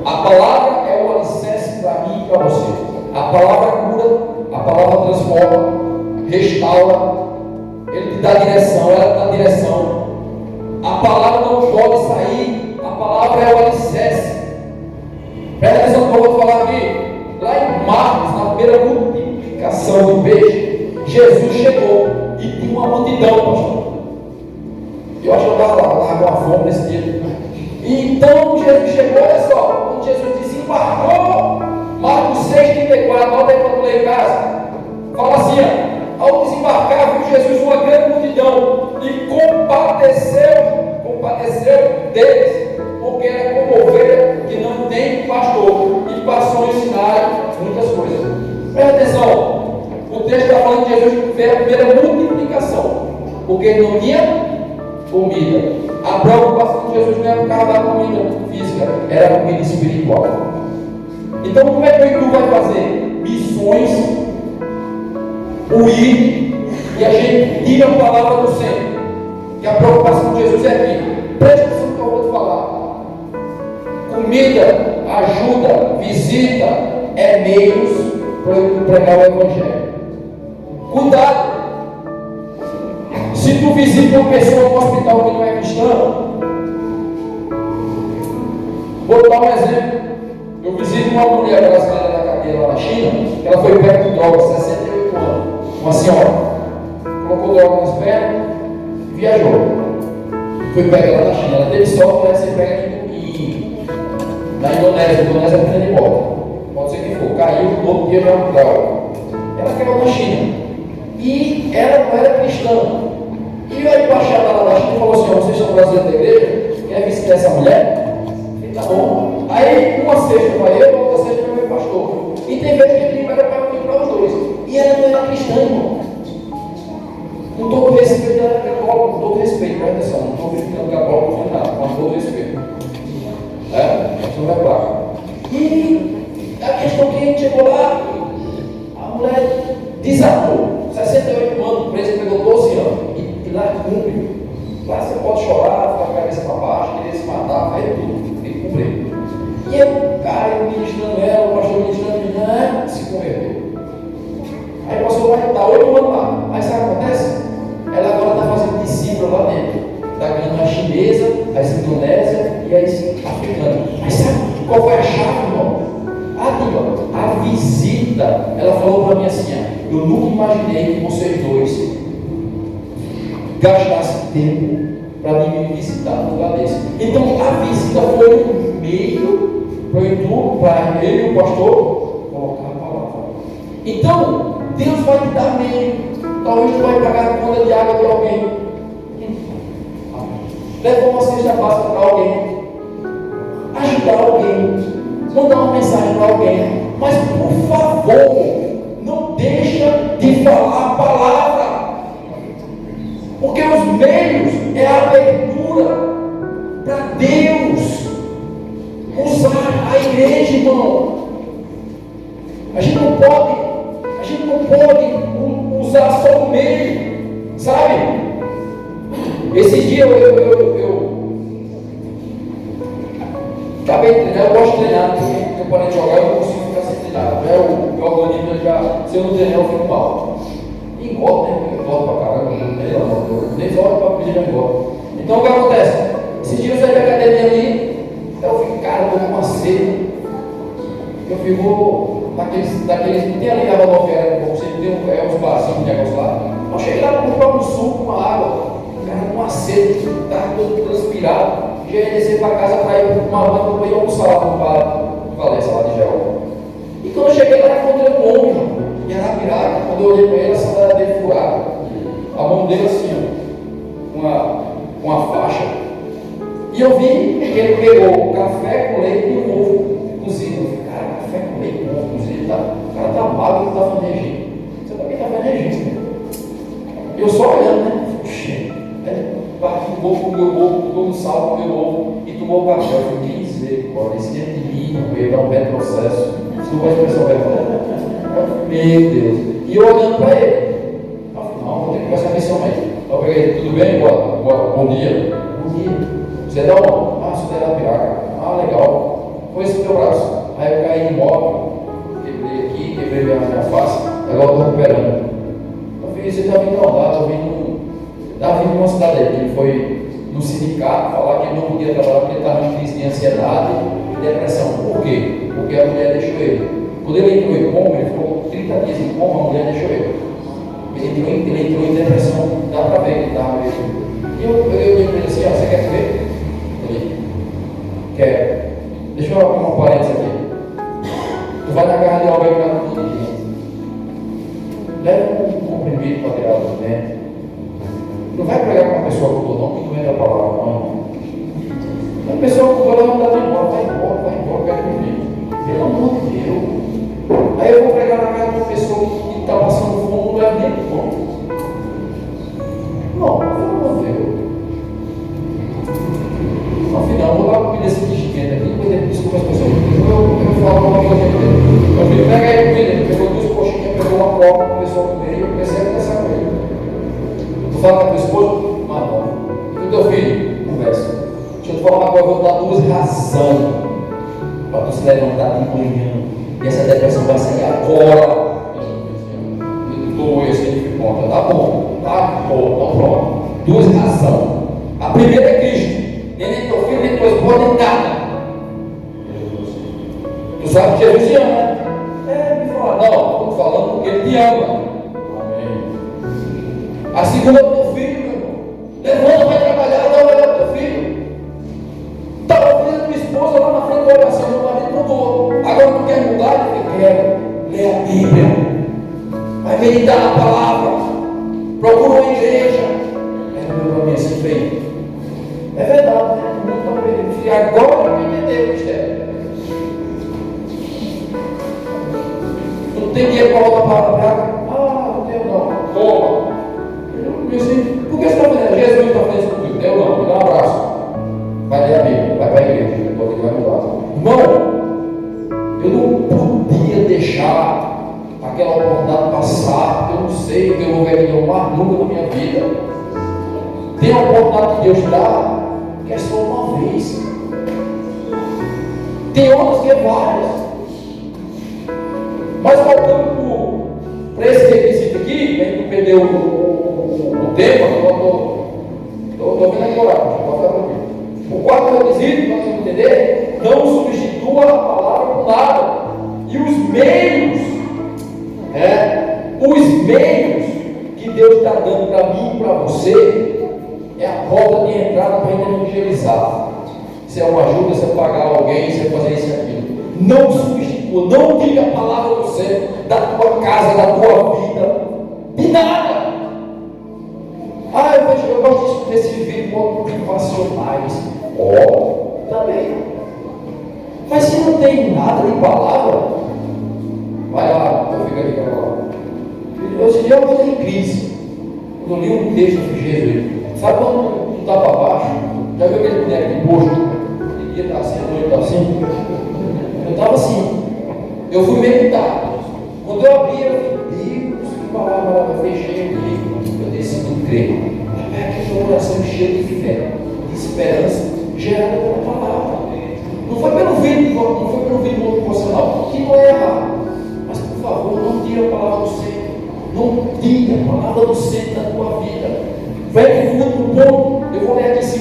A palavra é o alicerce para mim e para você. A palavra cura, a palavra transforma, restaura, ele te dá direção, ela te dá direção. A palavra não pode sair, a palavra é o alicerce. Presta atenção que eu vou te falar aqui. Lá em Marcos, na primeira multiplicação de peixe, Jesus chegou e tinha uma multidão, pastor. Eu acho que eu estava lá com uma fome nesse dia. E então Jesus chegou, olha só, quando Jesus desembarcou, Marcos 6,34, olha aí para tu ler em casa. Fala assim, ao desembarcar, viu Jesus uma grande multidão e compadeceu deles, porque era como ovelha que não tem pastor, e passou a ensinar muitas coisas. Presta atenção, o texto está falando que Jesus fez a primeira multiplicação, porque ele não tinha comida. A preocupação de Jesus não era por causa da comida física, era a comida espiritual. Então, como é que tu vai fazer missões? O ir, e a gente tira a palavra do centro, que a preocupação de Jesus é aqui. Presta atenção no que eu vou te falar. Comida, ajuda, visita é meios para eu pregar o Evangelho. Cuidado. Se tu visita uma pessoa no hospital que não é cristã, vou dar um exemplo. Eu visito uma mulher brasileira da cadeia lá na China, que ela foi pega de drogas, 68 anos. Uma senhora colocou droga nas pernas e viajou. Foi pega lá na China. Ela teve sorte de ser pega aqui na Indonésia. A Indonésia é pequena de volta. Pode ser que for. Caiu, todo dia já é um grau. Ela caiu na China. E ela não era cristã. E aí o embaixador lá da China falou assim: vocês são brasileiros da igreja? Quer visitar essa mulher? E tá bom. Aí uma sexta para ele, outra sexta para o meu pastor. E tem vezes que ele libera para os dois. E ela não era cristã, irmão. Com todo respeito, ela era católica, com todo respeito, presta atenção, não estou criticando católico, não nada, com todo respeito. Isso não é claro. E chegou lá, a mulher desabou. 68 anos, preso, pegou 12 anos. E lá cumpre. Lá você pode chorar, ficar com a cabeça para baixo, querer se matar, fazer tudo. Tem que cumprir. E aí o cara ministrando ela, o pastor ministrando ela, se converteu. Aí o pastor vai estar 8 anos lá. Aí sabe o que acontece? Ela agora está fazendo discípulo lá dentro. Está ganhando a chinesa, as indonésia e as africanas. Mas sabe qual foi a chave, irmão? A visita. Ela falou para mim assim: eu nunca imaginei que vocês dois gastassem tempo para me visitar num lugar desse. Então a visita foi um meio para eu e o pastor colocar a palavra. Então, Deus vai te dar meio. Talvez tu vai pagar a conta de água de alguém. Levar uma cesta básica para alguém. Ajudar alguém. Mandar uma mensagem para alguém. Mas, por favor, não deixa de falar a palavra. Porque os meios é a abertura para Deus usar a igreja, irmão. A gente não pode usar só o meio, sabe? Esse dia eu acabei de treinar, eu gosto de treinar, porque eu parei de jogar, eu não consigo ficar sem treinar. Meu organismo já, se eu não treinar, eu fico mal. E engorda, né? Eu engordo pra caramba, nem olho pra pedir, eu engordo. Então o que acontece? Esse dia eu saí da academia ali, eu fico, cara, eu tô com uma sede. Eu fico daqueles que tem ali na rodoviária, você tem uns barzinhos, um negócio lá. Eu cheguei lá para comprar um suco, uma água, cara, com uma sede, estava todo transpirado. Já ia descer para casa para ir para uma banca para ir almoçar lá no Valença, lá de Gel. E quando eu cheguei lá, eu encontrei um homem, em Arapiraca. Quando eu olhei para ele, a sandália dele furada, a mão dele assim, ó, uma faixa. E eu vi que ele pegou café com leite e um ovo cozido. Eu falei, cara, café com leite e um ovo cozido, tá? O cara tá magro e não tá fazendo regime. Você também tá fazendo regime, né? Eu só olhando, né? Puxa, ele partiu o ovo, comeu o ovo, botou um sal, comeu o ovo e tomou o café. Eu falei, misericórdia, esse é de mim, eu ia dar um belo processo. Isso não vai expressar verdade. Meu Deus. E eu olhando para ele. Eu falei, não, vou ter que prestar atenção aí. Eu peguei, tudo bem? Bom dia. Bom dia. Você dá uma? Ah, você dá a piraca. Ah, legal. Foi esse o teu braço. Aí eu caí em móvel, quebrei aqui, quebrei minha face, agora eu estou recuperando. Eu falei, você está vindo lá, estava vindo numa cidade aí, ele foi no sindicato falar que ele não podia trabalhar porque ele estava em crise de ansiedade e depressão. Por quê? Porque a mulher deixou ele. Quando ele entrou em coma, ele ficou 30 dias em coma, a mulher deixou ele. Ele entrou em depressão, dá para ver que ele estava mesmo. E eu dei para ele assim, você quer ver? Ele quer. Deixa eu abrir uma parênteses aqui. Tu vai na casa de alguém que está no dirigente. Leva um comprimido para tirar do dentro. Não vai pregar com uma pessoa com dor, não, que não entra a palavra, não. A pessoa com dor, ela não dá de embora, vai embora, quero dormir. Pelo amor de Deus. Aí eu vou pregar na casa de uma pessoa que está passando fome, não leva nem pão. Não, pelo amor de Deus. Afinal, eu vou dar comida desse enchimento aqui, depois desculpa as pessoas. Eu falo uma coisa aqui. Eu falei, pega aí comida, ele pegou 2 coxinhas, pegou uma coca, começou a comer e eu comecei a conversar com ele. Tu fala com a tua esposa? Não. E com o teu filho? Conversa. Deixa eu te falar uma coisa, eu vou dar 2 razões para tu se levantar de manhã. E essa depressão vai sair agora. Dois, ele me conta. Tá bom, então pronto. 2 razões. A primeira é Cristo. Nem teu filho, nem tua esposa, nem nada. Tu sabe que Jesus te ama, né? Me fala. Não, estou te falando porque ele te ama. Amém. A segunda é o teu filho, meu irmão. Levanta, vai trabalhar, dá uma olhada pro teu filho. Estava vendo tua esposa lá na frente da oração, meu marido mudou. Agora tu quer mudar? Eu quero. Lê a Bíblia. Vai meditar na palavra. Procura uma igreja. É meu nome assim feito. É verdade, né? E agora eu entendi o mistério. Tu tem dinheiro para voltar para a praga? Ah, não tenho não. Toma. Eu disse, por que você está fazendo? Jesus está fazendo isso comigo. Eu não, me dá um abraço. Vai ler a Bíblia, vai para a igreja. Eu estou aqui, vai mudar. Irmão, eu não podia deixar deixar aquela oportunidade passar, eu não sei o que eu vou ver mais nunca na minha vida. Tem a oportunidade que Deus dá, que é só uma vez. Tem outras que é várias. Mas voltando para esse requisito aqui, a gente não perdeu o tema, estou vendo aqui orar. O quarto requisito, nós vamos entender, não substitua a palavra por nada. E os meios que Deus está dando para mim e para você, é a porta de entrada para a gente evangelizar. Se é uma ajuda, se é pagar alguém, se é fazer isso e aquilo. Não substitua, não diga a palavra do céu, da tua casa, da tua vida, de nada. Eu gosto desse vídeo motivacionais. Também. Mas se não tem nada de palavra, vai lá, eu fico aqui agora. Hoje eu estou em crise. Eu li um texto de Jesus. Sabe quando não está para baixo? Já viu aquele boneco de posto? Ele dia está assim, a noite está assim. Eu estava assim. Eu fui meditar. Quando eu abri, eu vi, Deus, que palavra, eu fechei o livro. Eu decidi crer. Aquela oração cheia de fé, de esperança, gerada pela palavra. Não foi pelo vídeo, não foi pelo vídeo motivacional, que não é errado. Mas por favor, não tire a palavra do centro. Não tire a palavra do centro da tua vida. Vai fundo no ponto. Eu vou ler aqui 2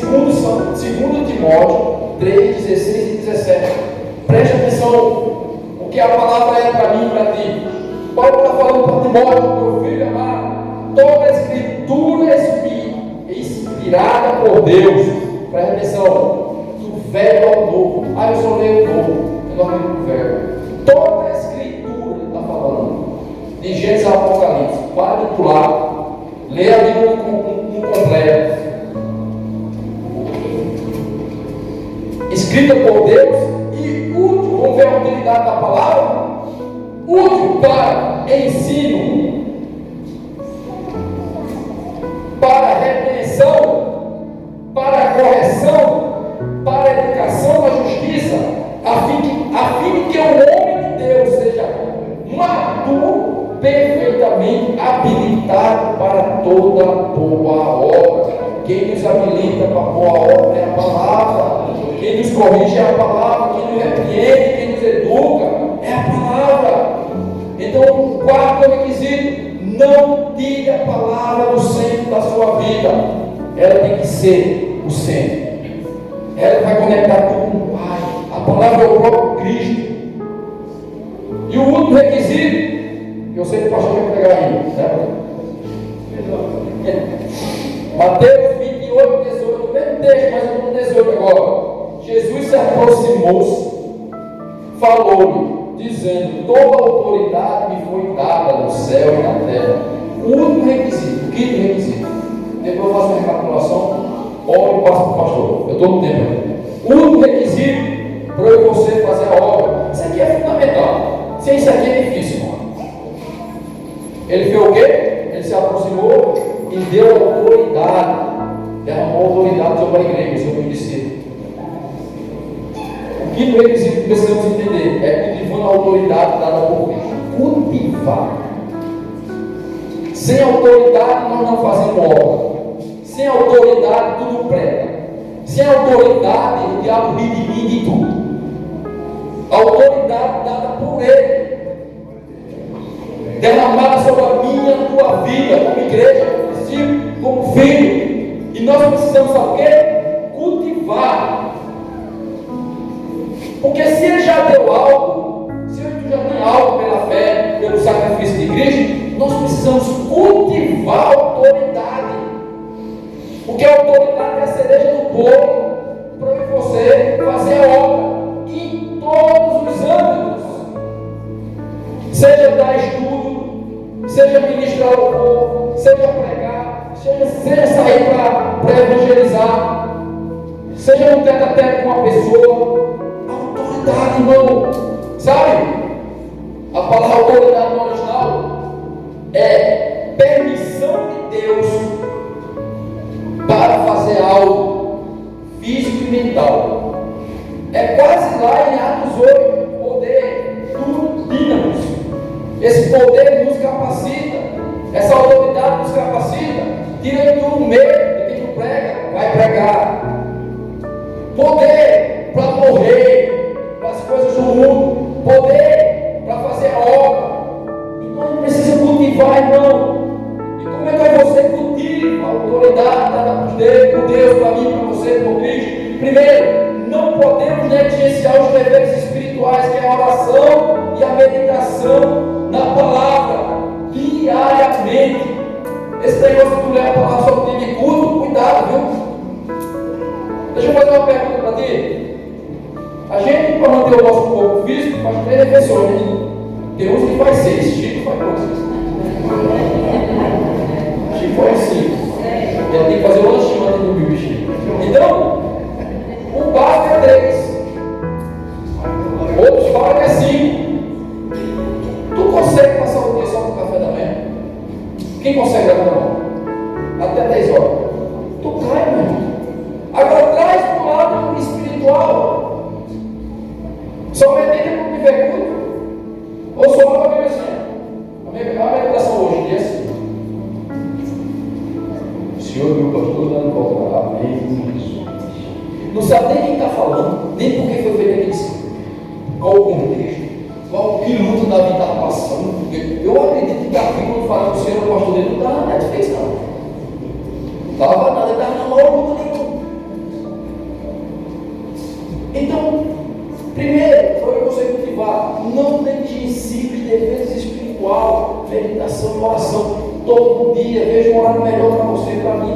Timóteo 3, 16 e 17. Preste atenção. O que a palavra é para mim e para ti. Paulo está falando para Timóteo, meu filho amado. Toda a escritura é inspirada por Deus. Preste atenção. Do velho ao novo. Eu só leio o novo. Eu não leio o velho. Toda a escritura, ele está falando. De Gênesis ao Apocalipse. Para de pular. Lê a Bíblia completo. Escrita por Deus e útil. Vamos ver a utilidade da palavra? Útil para ensino, para repreensão, para correção, para educação na justiça, a fim de que o homem de Deus seja maduro, perfeitamente habilitado para toda boa obra. Quem nos habilita para boa obra é a palavra. Quem nos corrige é a palavra. Quem nos repreende, quem nos educa é a palavra. Então, o quarto requisito: não tire a palavra do centro da sua vida. Ela tem que ser o centro. Ela vai conectar tudo com o Pai. A palavra é o próprio Cristo. E o último requisito, que eu sei que o pastor vai pegar aí, certo? Mateus 28, 18, mesmo texto, mas eu estou no 18 agora. Jesus se aproximou-se, falou-lhe, dizendo: toda autoridade me foi dada no céu e na terra. O último requisito, o quinto requisito. Depois eu faço uma recapitulação, oro e passo para o pastor. Eu estou no tempo aqui. O último requisito para eu e você fazer a obra. Isso aqui é fundamental. Sem isso aqui é difícil, irmão. Ele fez o quê? Ele se aproximou e deu autoridade. Derramou autoridade sobre a igreja, sobre o discípulo. O quinto requisito que precisamos entender é cultivando a autoridade dada por Cristo. Cultivar. Sem autoridade nós não fazemos obra. Sem autoridade tudo prega. Sem autoridade o diabo ri de mim de tudo. A autoridade dada por Ele, derramada sobre a minha e a tua vida, como igreja, como discípulo, como filho. E nós precisamos saber o quê? Cultivar. Porque se Ele já deu algo, se Ele já tem algo pela fé, pelo sacrifício de Cristo, nós precisamos cultivar a autoridade. Porque a autoridade é a cereja do bolo para você fazer a obra em todos os âmbitos. Seja dar estudo, seja ministrar ao povo, seja pregar, seja sair para evangelizar, seja no tete-a-tete com uma pessoa. Autoridade, irmão, sabe? A palavra autoridade no original é permissão de Deus para fazer algo físico e mental. É quase lá em Atos 8, poder do dínamos. esse poder nos capacita, essa autoridade nos capacita. Tira do medo de quem não prega, vai pregar. Poder para morrer para as coisas do mundo, poder para fazer a obra. Então não precisa cultivar, irmão. E como é que você cultiva a autoridade dada por Deus para mim, para você, por Cristo? Primeiro, não podemos negligenciar os deveres espirituais, que é a oração e a meditação na palavra, diariamente. Esse negócio de tu ler a palavra só no dia de culto, cuidado, viu? Deixa eu fazer uma pergunta para ti. A gente, para manter o nosso corpo físico, faz 3 refeições. Tem uns que faz 6, Chico faz 2. Chico faz 5. Ele tem que fazer um lanchinho antes de dormir, Chico. Então, o básico é 3. Outros falam que é 5. Tu consegue passar o dia só com o café da manhã? Quem consegue dar mão? Até 10 horas. Tu cai, meu irmão. Agora traz para o lado espiritual. Só medita quando tiver culto. Ou só uma Bíblia assim. A meditação hoje é assim. O Senhor meu pastor dando volta. Amém. Não sabe nem quem está falando, nem por que foi feito aquele ensino. Qual o contexto, qual que luta Davi está passando. Porque eu acredito que Davi, quando fala que o Senhor é o pastor dele, não estava na Netflix, não. Não estava nada, ele estava na maior luta nenhuma. Então, primeiro, para você cultivar, não negligencie os deveres espiritual, meditação e oração. Todo dia, veja um horário melhor para você, para mim.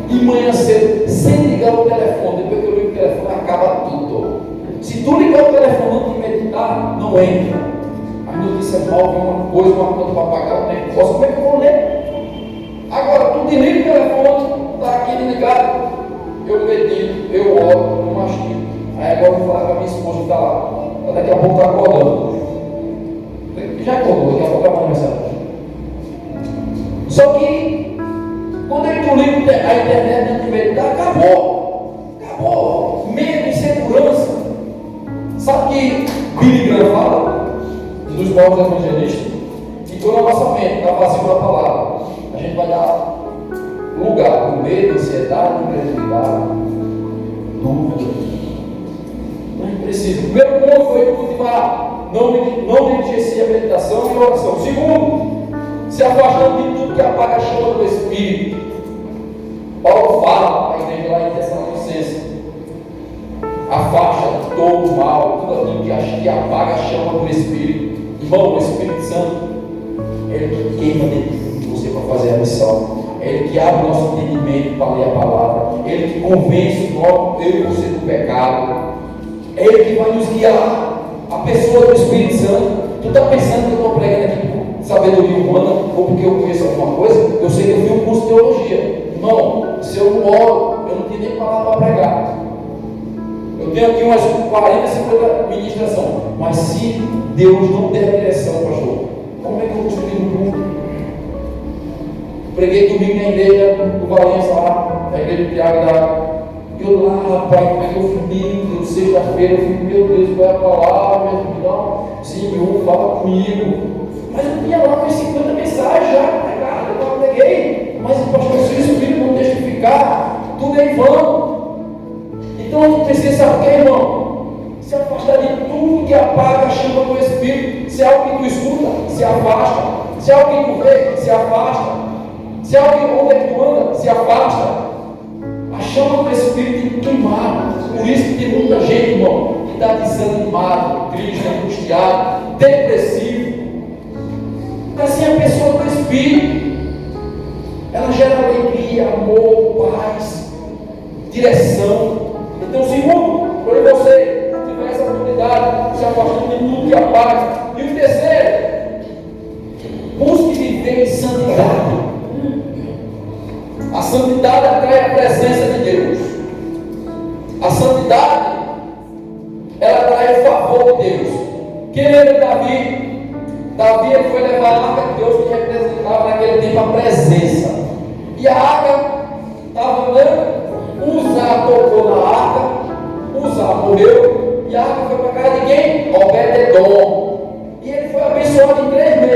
De manhã cedo, sem ligar o telefone. Depois que eu ligo o telefone, acaba tudo. Se tu ligar o telefone antes de meditar, não entra. As notícias mal, vem uma coisa, uma conta para pagar, um negócio. Como é que eu vou ler? Agora, tu desliga o telefone, está aqui ligado. Eu medito, eu oro, eu mastigo. Aí agora eu vou falar com a minha esposa que está lá. Daqui a pouco está acordando. Já acordou, daqui a pouco ela manda mensagem. Só que, quando ele tu liga a internet antes de meditar, acabou. Medo, insegurança. Sabe que Billy Graham fala, um dos maiores evangelistas, que toda a nossa mente está vazia da palavra. A gente vai dar lugar do medo, ansiedade, incredulidade, dúvida. Não precisa. O primeiro ponto foi cultivar, não negligenciar a meditação e a oração. Segundo, se afastando de tudo que apaga a chama do Espírito. Paulo fala para a igreja lá em Tessalonicenses: afasta todo o mal, tudo aquilo que apaga a chama do Espírito. Irmão, o Espírito Santo, ele que queima dentro de você para fazer a missão. Ele que abre o nosso entendimento para ler a palavra. Ele que convence eu e você do pecado. É Ele que vai nos guiar. A pessoa do Espírito Santo. Tu está pensando que eu estou pregando aqui por sabedoria humana ou porque eu conheço alguma coisa? Eu sei que eu fiz um curso de teologia. Irmão, se eu não oro, eu não tenho nem palavra para pregar. Eu tenho aqui umas 40, 50 ministrações. Mas se Deus não der direção, pastor, como é que eu vou subir no mundo? Preguei domingo na igreja do Valença lá, na igreja do Tiago da. Eu lá, rapaz, como é que eu fui? Sexta-feira, eu fui, meu Deus, vai para lá, meu irmão, Senhor, fala comigo. Mas eu tinha lá umas 50 mensagens já pregadas, eu não preguei. Mas o pastor, se o Espírito não testificar, tudo é em vão. Então a gente precisa saber o que, irmão? Se afastar de tudo que apaga a chama do Espírito. Se é algo que tu escuta, se afasta. Se é algo que tu vê, se afasta. Se é algo que tu anda, se afasta. A chama do Espírito tem que queimar. Por isso que tem muita gente, irmão, que está desanimado, triste, angustiado, depressivo. Porque assim a pessoa do Espírito, ela gera alegria, amor, paz, direção. Então, segundo, quando você tiver essa oportunidade, se afastando de tudo que apaga. E o terceiro, busque viver em santidade. A santidade atrai a presença de Deus. A santidade, ela atrai o favor de Deus. Quem lembra de Davi? Davi ele foi levar a arca de Deus, que representava naquele tempo a presença. E a arca estava andando. Uzá tocou na arca, Uzá morreu, e a arca foi para casa de quem? Obed-edom. E ele foi abençoado em 3 meses.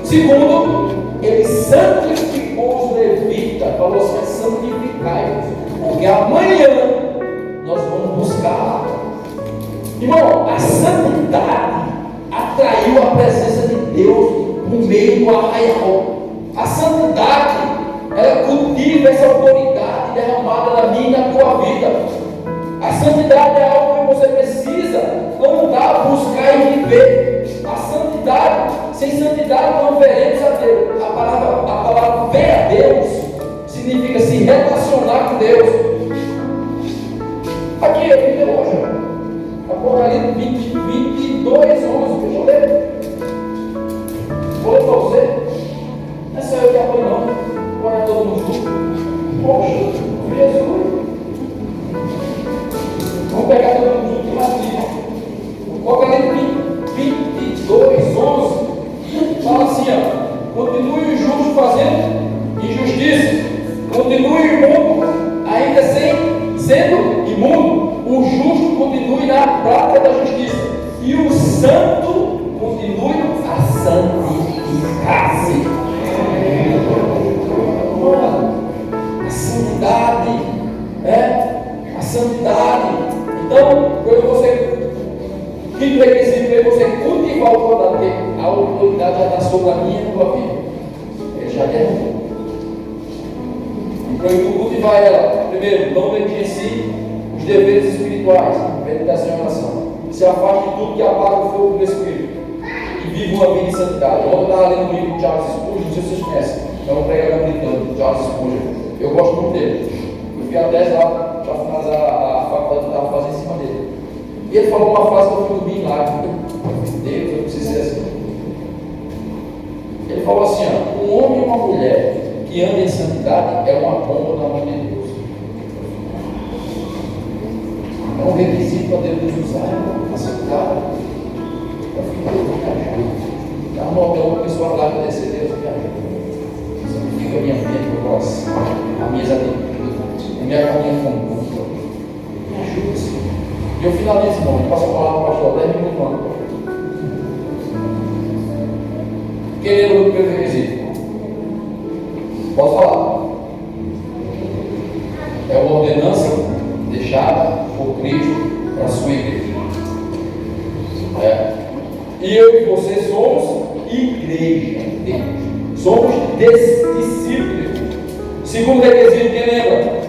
Segundo, ele santificou os levitas, falou assim: santificai-vos, porque amanhã nós vamos buscar. Irmão, a santidade atraiu a presença de Deus no meio do arraial. A santidade, ela cultiva essa autoridade derramada na minha e na tua vida. A santidade é algo que você precisa andar, buscar e viver. A santidade, sem santidade não veremos a Deus. A palavra ver a Deus significa se relacionar com Deus. Aqui é Bíblia hoje, Apocalipse 22, 11. Deixa eu ler. Vou ler para você. Não é só eu que apoio, não. Agora é todo mundo junto. Poxa, Jesus. Vamos pegar todo mundo junto e matar. Apocalipse 22, 11. Fala assim: continue o justo fazendo injustiça. Continue o imundo, ainda sendo imundo. O justo continue na prática da justiça. E o santo continue a santificar-se. A santidade, a santidade. Então, quando você, quinto requisito é você cultivar a autoridade, porque a autoridade já está sobre a minha e a tua vida. Ele já derrubou. Então, tu cultivar ela, primeiro, não negligencie os deveres espirituais, meditação e oração. Se afaste de tudo que apaga o fogo do Espírito e vive uma vida em santidade. Ontem eu estava lendo um livro de Charles Spurgeon, não sei se vocês conhecem, é um pregador britânico, Charles Spurgeon. Eu gosto muito dele. Eu fui até lá para finalizar a faculdade que eu estava fazendo em cima dele. E ele falou uma frase que eu fui bem lá. Deus, eu preciso ser assim. Ele falou assim: um homem e uma mulher que anda em santidade é uma bomba na mão de Deus. É um requisito para Deus nos usar, a santidade. Eu fico, Deus me ajuda. Dá uma pessoa lá para descer, Deus me ajuda. Santifica a minha mente, meu coração, as minhas atitudes, a minha conduta. Me ajuda, Senhor. E eu finalizo, irmão. Eu passo a palavra para o pastor 10 minutos, mano. Querer o primeiro requisito. Posso falar? É uma ordenança deixada por Cristo para a sua igreja. E eu e você somos igreja dele. Somos discípulos. Segundo requisito, quem lembra?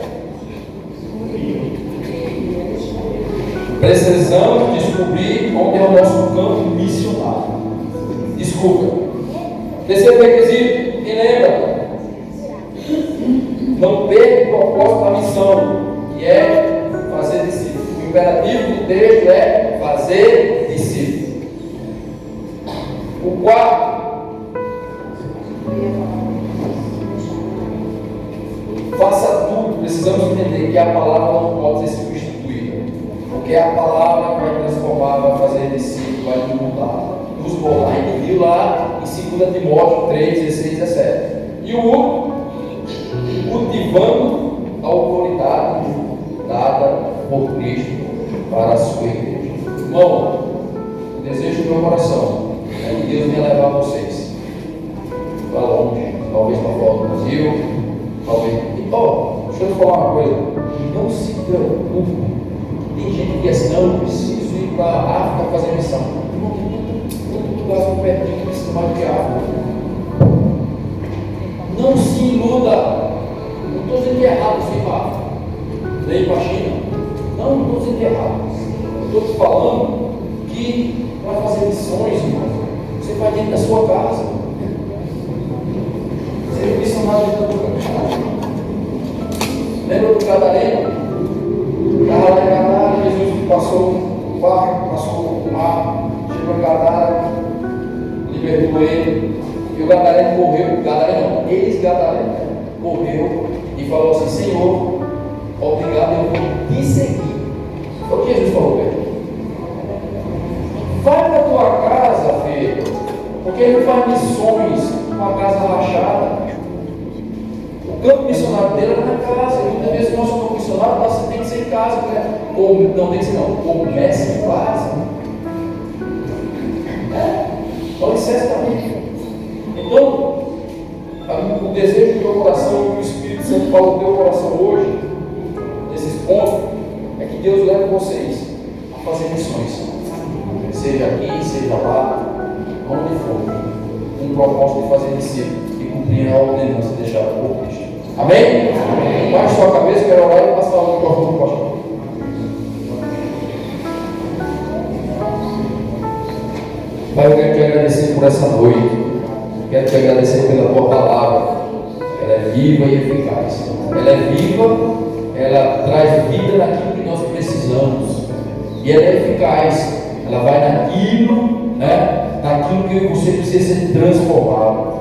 Precisamos descobrir onde é o nosso campo missionário. Desculpa. Terceiro requisito, quem lembra? Não perca o propósito da missão, que é fazer discípulos. O imperativo do texto é fazer discípulos. O quarto, faça tudo. Precisamos entender que a palavra não pode ser substituída, porque a palavra vai transformar, vai fazer discípulo, vai nos mudar, nos moldar. A gente viu lá em 2 Timóteo 3, 16, 17. E o último, cultivando a autoridade dada por Cristo para a sua igreja. Irmão, o desejo do meu coração é que Deus venha levar vocês para longe, talvez para fora do Brasil, talvez. Deixa eu te falar uma coisa: não se preocupe. Tem gente que diz assim: não, eu preciso ir para a África fazer missão. Todo lugar pertinho, precisa mais do que a África. Não se iluda. Não estou dizendo que é errado você ir para a África, nem ir para a China. Não estou dizendo que é errado. Estou te falando que para fazer missões, irmão, você vai dentro da sua casa. Você é missionário dentro da tua casa. Lembra do Gadareno? Estava lá em Gadara, Jesus passou o barco, passou o mar, chegou em Gadara, libertou ele. E o Gadareno correu, Gadareno não, ex-Gadareno, correu e falou assim: Senhor, obrigado, eu vou te seguir. Foi o que Jesus falou para ele. Vai para a tua casa, filho, porque ele faz missões com a casa rachada. O campo missionário dele era na casa. E muitas vezes o nosso campo missionário tem que ser em casa, né? Ou não tem que ser, não, comece em casa. Dá licença também. Então, o desejo do teu coração, que o Espírito Santo fala do teu coração hoje, nesses pontos, é que Deus leve vocês a fazer missões, seja aqui, seja lá, onde for, com o propósito de fazer discípulo e cumprir a ordenança deixada por Cristo. Amém? Amém. Baixe sua cabeça, quero orar e passar o microfone para o pastor. Pai, eu quero te agradecer por essa noite. Quero te agradecer pela tua palavra. Ela é viva e eficaz. Ela é viva, ela traz vida naquilo que nós precisamos. E ela é eficaz. Ela vai naquilo, naquilo que você precisa ser transformado.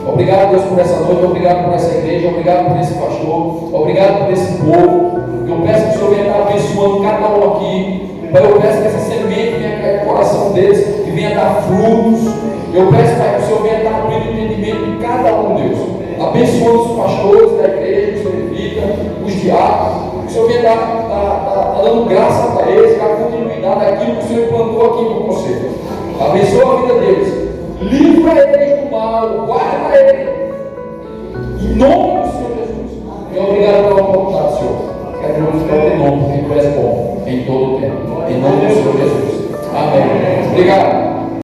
Obrigado, Deus, por essa noite. Obrigado por essa igreja. Obrigado por esse pastor. Obrigado por esse povo. Eu peço que o Senhor venha estar abençoando cada um aqui. Pai, eu peço que essa semente venha cair no coração deles, que venha dar frutos. Eu peço, Pai, que o Senhor venha estar abrindo o entendimento de cada um, Deus. Abençoando os pastores da igreja, os levitas, os diáconos. Que o Senhor venha estar dando graça para eles, dar continuidade àquilo que o Senhor plantou aqui no conselho. Abençoa a vida deles. Livra eles do mal, guarda eles. Em nome do Senhor Jesus. E obrigado pela oportunidade, Senhor. Quero glorificar o teu nome, porque tu és bom em todo o tempo. Em nome do Senhor Jesus. Amém. Obrigado.